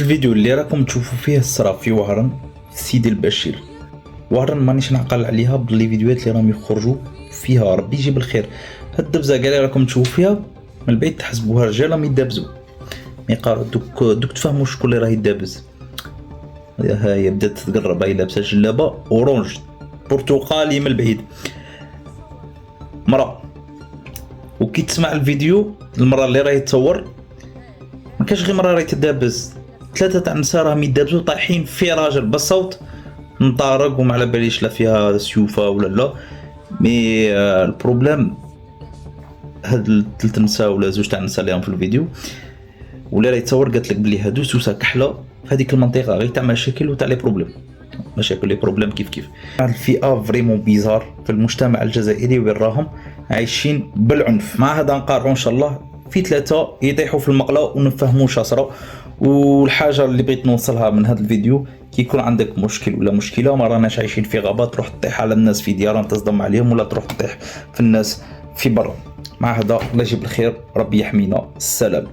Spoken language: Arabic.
الفيديو اللي راكم تشوفوا فيه الصرا في وهران في سيدي البشير. وهران مانيش نعقل عليها باللي فيديوهات اللي راهم يخرجوا فيها ربي يجيب الخير. هاد الدبزه كاع اللي راكم تشوفوا فيها من البعيد تحسبوها رجال راهم يدابزوا، مي قالوا دوك تفهموا شكون اللي راه يدابز. ها هي بدات تقرب، هي لابسه جلابه اورانج برتقالي من البعيد مرا. وكي تسمع الفيديو المرة اللي راهي تصور ما كاش غير مرة راهي تدابز، ثلاثة تاع النساء راهم يدابزوا طايحين في راجل بالصوت نطارق وما على باليش لا فيها سيوفة ولا لا. مي البروبليم هاد ثلاث نساء ولا زوج تاع النساء اللي راهم في الفيديو ولا راهي تصور قالت لك بلي هادو سوسه كحله في هذيك المنطقه غير تاع مشاكل وتاع لي بروبليم، مشاكل لي بروبليم كيف الفئه فريمون بيزار في المجتمع الجزائري وين راهم عايشين بالعنف. مع هذا نقارعوا ان شاء الله في ثلاثه يطيحوا في المقله ونفهموا شاسره. والحاجه اللي بغيت نوصلها من هذا الفيديو كي يكون عندك مشكل ولا مشكله ما راناش عايشين في غابه تروح تطيح على الناس في ديارهم تصدم عليهم ولا تروح تطيح في الناس في برا. مع هذا الله يجيب الخير، ربي يحمينا، السلام.